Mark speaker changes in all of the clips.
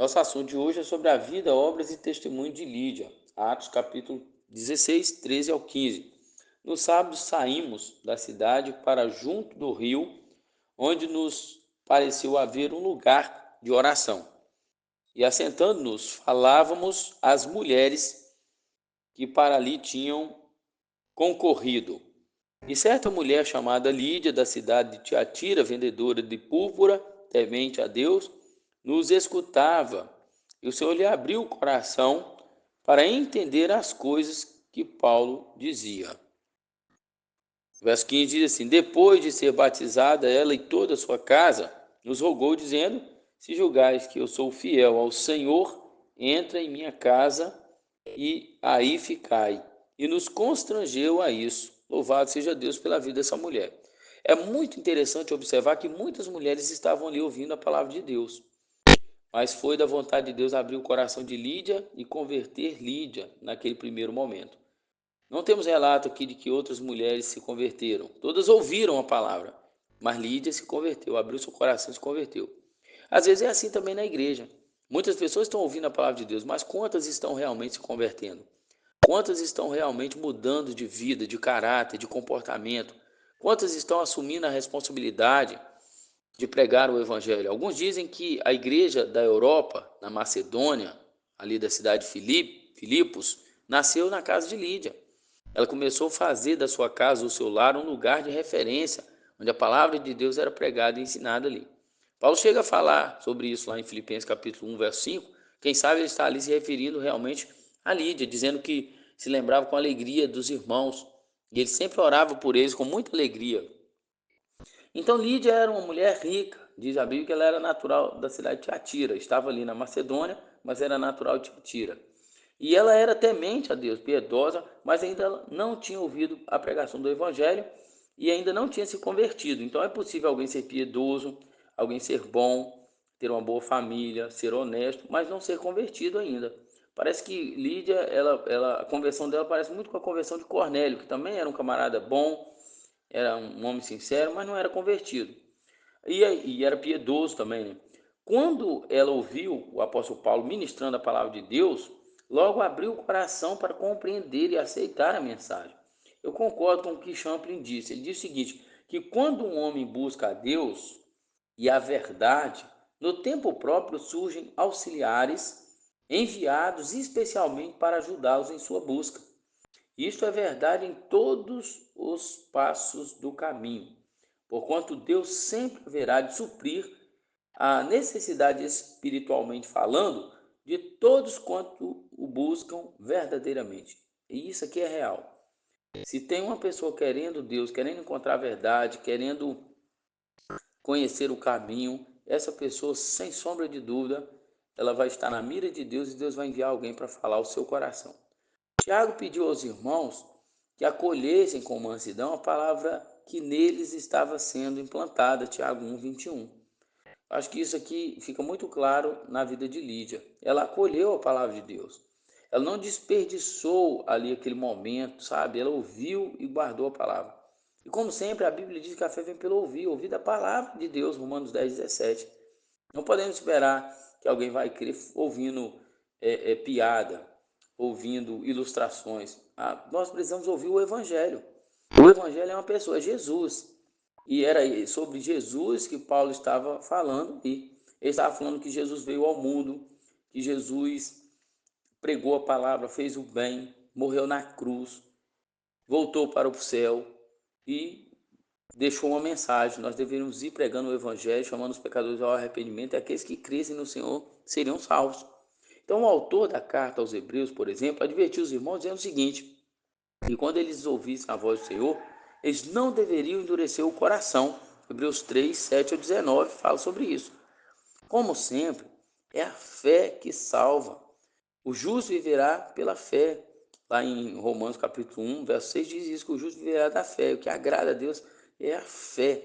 Speaker 1: Nosso assunto de hoje é sobre a vida, obras e testemunho de Lídia. Atos capítulo 16, 13 ao 15. No sábado saímos da cidade para junto do rio, onde nos pareceu haver um lugar de oração. E assentando-nos, falávamos às mulheres que para ali tinham concorrido. E certa mulher chamada Lídia, da cidade de Tiatira, vendedora de púrpura, temente a Deus, nos escutava, e o Senhor lhe abriu o coração para entender as coisas que Paulo dizia. O verso 15 diz assim: depois de ser batizada, ela e toda a sua casa, nos rogou, dizendo: se julgais que eu sou fiel ao Senhor, entra em minha casa e aí ficai. E nos constrangeu a isso. Louvado seja Deus pela vida dessa mulher. É muito interessante observar que muitas mulheres estavam ali ouvindo a palavra de Deus. Mas foi da vontade de Deus abrir o coração de Lídia e converter Lídia naquele primeiro momento. Não temos relato aqui de que outras mulheres se converteram. Todas ouviram a palavra, mas Lídia se converteu, abriu seu coração e se converteu. Às vezes é assim também na igreja. Muitas pessoas estão ouvindo a palavra de Deus, mas quantas estão realmente se convertendo? Quantas estão realmente mudando de vida, de caráter, de comportamento? Quantas estão assumindo a responsabilidade de pregar o evangelho? Alguns dizem que a igreja da Europa, na Macedônia, ali da cidade de Filipos, nasceu na casa de Lídia. Ela começou a fazer da sua casa, o seu lar, um lugar de referência, onde a palavra de Deus era pregada e ensinada ali. Paulo chega a falar sobre isso lá em Filipenses capítulo 1, verso 5. Quem sabe ele está ali se referindo realmente a Lídia, dizendo que se lembrava com alegria dos irmãos, e ele sempre orava por eles com muita alegria. Então Lídia era uma mulher rica, diz a Bíblia que ela era natural da cidade de Tiatira, estava ali na Macedônia, mas era natural de Tiatira. E ela era temente a Deus, piedosa, mas ainda não tinha ouvido a pregação do Evangelho e ainda não tinha se convertido. Então é possível alguém ser piedoso, alguém ser bom, ter uma boa família, ser honesto, mas não ser convertido ainda. Parece que Lídia, a conversão dela parece muito com a conversão de Cornélio, que também era um camarada bom, era um homem sincero, mas não era convertido. E era piedoso também, né? Quando ela ouviu o apóstolo Paulo ministrando a palavra de Deus, logo abriu o coração para compreender e aceitar a mensagem. Eu concordo com o que Champlin disse. Ele disse o seguinte, que quando um homem busca a Deus e a verdade, no tempo próprio surgem auxiliares enviados especialmente para ajudá-los em sua busca. Isto é verdade em todos os passos do caminho, porquanto Deus sempre haverá de suprir a necessidade espiritualmente falando de todos quanto o buscam verdadeiramente. E isso aqui é real. Se tem uma pessoa querendo Deus, querendo encontrar a verdade, querendo conhecer o caminho, essa pessoa, sem sombra de dúvida, ela vai estar na mira de Deus e Deus vai enviar alguém para falar ao seu coração. Tiago pediu aos irmãos que acolhessem com mansidão a palavra que neles estava sendo implantada, Tiago 1, 21. Acho que isso aqui fica muito claro na vida de Lídia. Ela acolheu a palavra de Deus. Ela não desperdiçou ali aquele momento, sabe? Ela ouviu e guardou a palavra. E como sempre, a Bíblia diz que a fé vem pelo ouvir da palavra de Deus, Romanos 10, 17. Não podemos esperar que alguém vai crer ouvindo piada, ouvindo ilustrações. Nós precisamos ouvir o Evangelho. O Evangelho é uma pessoa, é Jesus. E era sobre Jesus que Paulo estava falando. E ele estava falando que Jesus veio ao mundo, que Jesus pregou a palavra, fez o bem, morreu na cruz, voltou para o céu e deixou uma mensagem. Nós deveríamos ir pregando o Evangelho, chamando os pecadores ao arrependimento, e aqueles que crescem no Senhor seriam salvos. Então, o autor da carta aos Hebreus, por exemplo, advertiu os irmãos dizendo o seguinte, que quando eles ouvissem a voz do Senhor, eles não deveriam endurecer o coração. Hebreus 3, 7 a 19 fala sobre isso. Como sempre, é a fé que salva. O justo viverá pela fé. Lá em Romanos capítulo 1, verso 6 diz isso, que o justo viverá da fé. O que agrada a Deus é a fé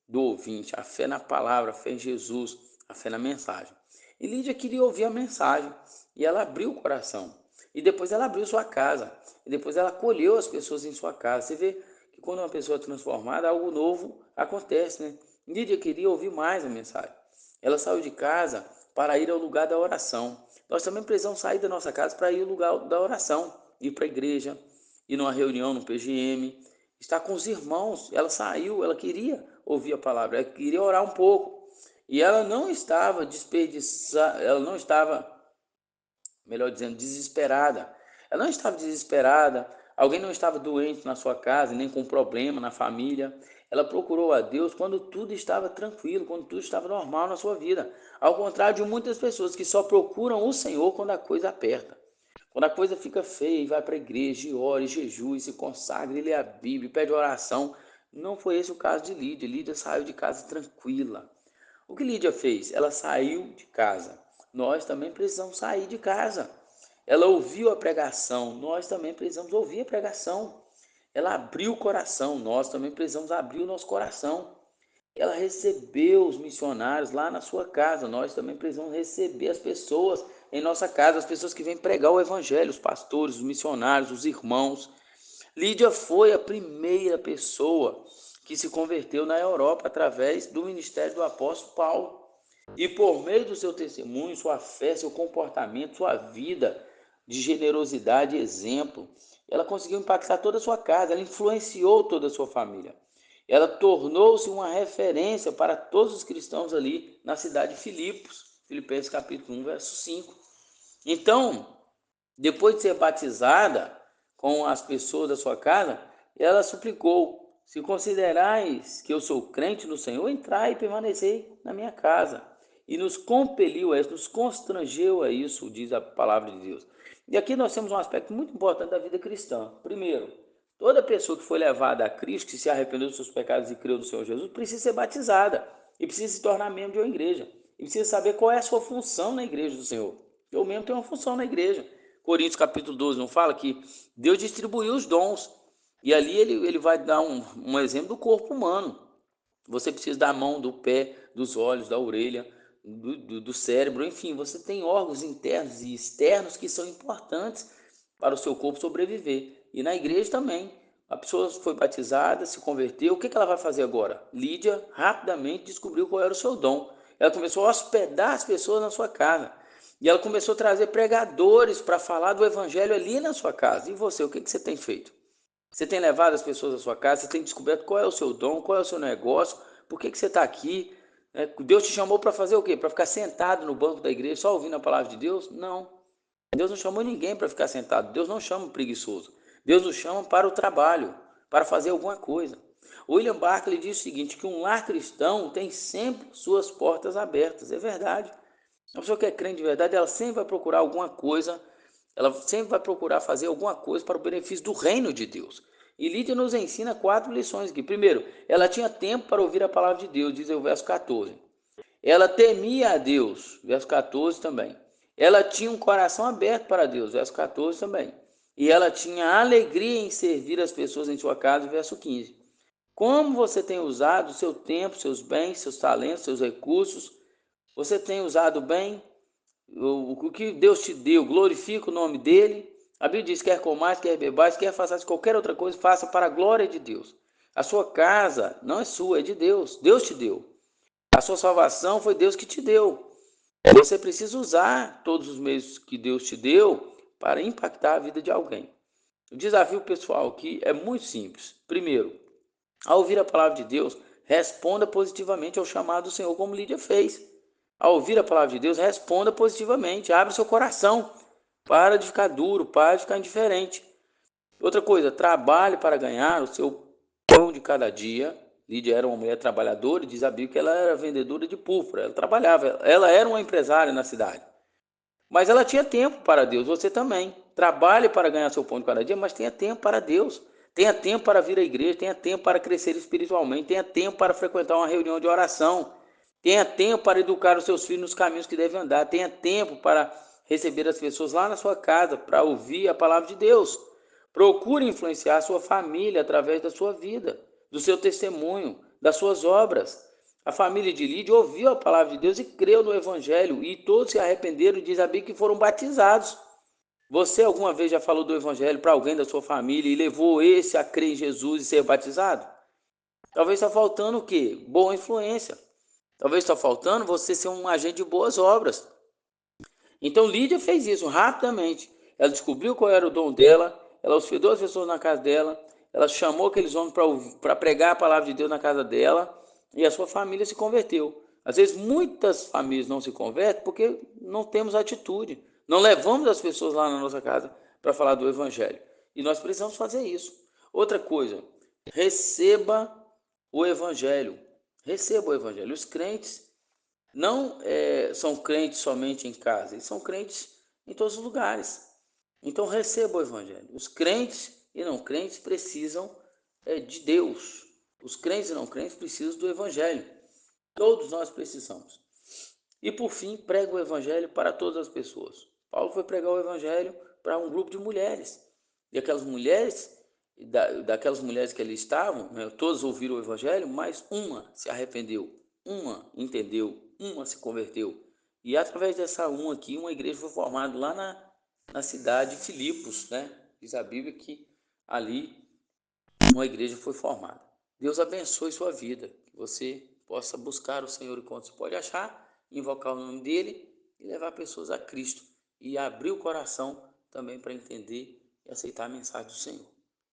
Speaker 1: do ouvinte, a fé na palavra, a fé em Jesus, a fé na mensagem. E Lídia queria ouvir a mensagem e ela abriu o coração. E depois ela abriu sua casa. E depois ela acolheu as pessoas em sua casa. Você vê que quando uma pessoa é transformada, algo novo acontece, né? Lídia queria ouvir mais a mensagem. Ela saiu de casa para ir ao lugar da oração. Nós também precisamos sair da nossa casa para ir ao lugar da oração, ir para a igreja, ir numa reunião no PGM, estar com os irmãos. Ela saiu, ela queria ouvir a palavra, ela queria orar um pouco. E ela não estava desperdiçando, ela não estava, melhor dizendo, desesperada. Ela não estava desesperada, alguém não estava doente na sua casa, nem com problema na família. Ela procurou a Deus quando tudo estava tranquilo, quando tudo estava normal na sua vida. Ao contrário de muitas pessoas que só procuram o Senhor quando a coisa aperta. Quando a coisa fica feia e vai para a igreja, e ora, e jejua, e se consagra, e lê a Bíblia, e pede oração. Não foi esse o caso de Lídia. Lídia saiu de casa tranquila. O que Lídia fez? Ela saiu de casa. Nós também precisamos sair de casa. Ela ouviu a pregação. Nós também precisamos ouvir a pregação. Ela abriu o coração. Nós também precisamos abrir o nosso coração. Ela recebeu os missionários lá na sua casa. Nós também precisamos receber as pessoas em nossa casa, as pessoas que vêm pregar o evangelho, os pastores, os missionários, os irmãos. Lídia foi a primeira pessoa que se converteu na Europa através do ministério do apóstolo Paulo. E por meio do seu testemunho, sua fé, seu comportamento, sua vida de generosidade e exemplo, ela conseguiu impactar toda a sua casa, ela influenciou toda a sua família. Ela tornou-se uma referência para todos os cristãos ali na cidade de Filipos, Filipenses capítulo 1, verso 5. Então, depois de ser batizada com as pessoas da sua casa, ela suplicou: se considerais que eu sou crente no Senhor, entrai e permanecei na minha casa. E nos compeliu a isso, nos constrangeu a isso, diz a palavra de Deus. E aqui nós temos um aspecto muito importante da vida cristã. Primeiro, toda pessoa que foi levada a Cristo, que se arrependeu dos seus pecados e creu no Senhor Jesus, precisa ser batizada e precisa se tornar membro de uma igreja. E precisa saber qual é a sua função na igreja do Senhor. Eu mesmo tenho uma função na igreja. Coríntios capítulo 12 não fala que Deus distribuiu os dons. E ali ele vai dar um exemplo do corpo humano. Você precisa da mão, do pé, dos olhos, da orelha, do cérebro, enfim, você tem órgãos internos e externos que são importantes para o seu corpo sobreviver. E na igreja também. A pessoa foi batizada, se converteu, o que ela vai fazer agora? Lídia rapidamente descobriu qual era o seu dom. Ela começou a hospedar as pessoas na sua casa. E ela começou a trazer pregadores para falar do evangelho ali na sua casa. E você, o que você tem feito? Você tem levado as pessoas à sua casa, você tem descoberto qual é o seu dom, qual é o seu negócio, por que você está aqui? Deus te chamou para fazer o quê? Para ficar sentado no banco da igreja só ouvindo a palavra de Deus? Não. Deus não chamou ninguém para ficar sentado. Deus não chama preguiçoso. Deus nos chama para o trabalho, para fazer alguma coisa. William Barclay diz o seguinte, que um lar cristão tem sempre suas portas abertas. É verdade. A pessoa que é crente de verdade, ela sempre vai procurar alguma coisa, ela sempre vai procurar fazer alguma coisa para o benefício do reino de Deus. E Lídia nos ensina 4 lições aqui. Primeiro, ela tinha tempo para ouvir a palavra de Deus, diz o verso 14. Ela temia a Deus, verso 14 também. Ela tinha um coração aberto para Deus, verso 14 também. E ela tinha alegria em servir as pessoas em sua casa, verso 15. Como você tem usado o seu tempo, seus bens, seus talentos, seus recursos? Você tem usado bem o que Deus te deu? Glorifica o nome dele. A Bíblia diz, quer comais, quer bebais, quer faças qualquer outra coisa, faça para a glória de Deus. A sua casa não é sua, é de Deus. Deus te deu. A sua salvação foi Deus que te deu. Você precisa usar todos os meios que Deus te deu para impactar a vida de alguém. O desafio pessoal aqui é muito simples. Primeiro, ao ouvir a palavra de Deus, responda positivamente ao chamado do Senhor, como Lídia fez. Ao ouvir a palavra de Deus, responda positivamente. Abre seu coração. Para de ficar duro, para de ficar indiferente. Outra coisa, trabalhe para ganhar o seu pão de cada dia. Lídia era uma mulher trabalhadora e diz a Bíblia que ela era vendedora de púrpura. Ela trabalhava, ela era uma empresária na cidade. Mas ela tinha tempo para Deus, você também. Trabalhe para ganhar seu pão de cada dia, mas tenha tempo para Deus. Tenha tempo para vir à igreja, tenha tempo para crescer espiritualmente, tenha tempo para frequentar uma reunião de oração. Tenha tempo para educar os seus filhos nos caminhos que devem andar. Tenha tempo para receber as pessoas lá na sua casa, para ouvir a palavra de Deus. Procure influenciar a sua família através da sua vida, do seu testemunho, das suas obras. A família de Lídia ouviu a palavra de Deus e creu no evangelho, e todos se arrependeram, diz a Bíblia, que foram batizados. Você alguma vez já falou do evangelho para alguém da sua família e levou esse a crer em Jesus e ser batizado? Talvez está faltando o quê? Boa influência. Talvez está faltando você ser um agente de boas obras. Então Lídia fez isso rapidamente. Ela descobriu qual era o dom dela, ela hospedou as pessoas na casa dela, ela chamou aqueles homens para pregar a palavra de Deus na casa dela e a sua família se converteu. Às vezes muitas famílias não se convertem porque não temos atitude, não levamos as pessoas lá na nossa casa para falar do evangelho. E nós precisamos fazer isso. Outra coisa, receba o evangelho. Receba o evangelho. Os crentes não são crentes somente em casa, eles são crentes em todos os lugares. Então receba o evangelho. Os crentes e não crentes precisam de Deus. Os crentes e não crentes precisam do evangelho. Todos nós precisamos. E por fim, prega o evangelho para todas as pessoas. Paulo foi pregar o evangelho para um grupo de mulheres. E aquelas mulheres, daquelas mulheres que ali estavam, né, todas ouviram o evangelho, mas uma se arrependeu, uma entendeu, uma se converteu. E através dessa uma aqui, uma igreja foi formada lá na cidade de Filipos, né? Diz a Bíblia que ali uma igreja foi formada. Deus abençoe sua vida, que você possa buscar o Senhor enquanto você pode achar, invocar o nome dele e levar pessoas a Cristo e abrir o coração também para entender e aceitar a mensagem do Senhor.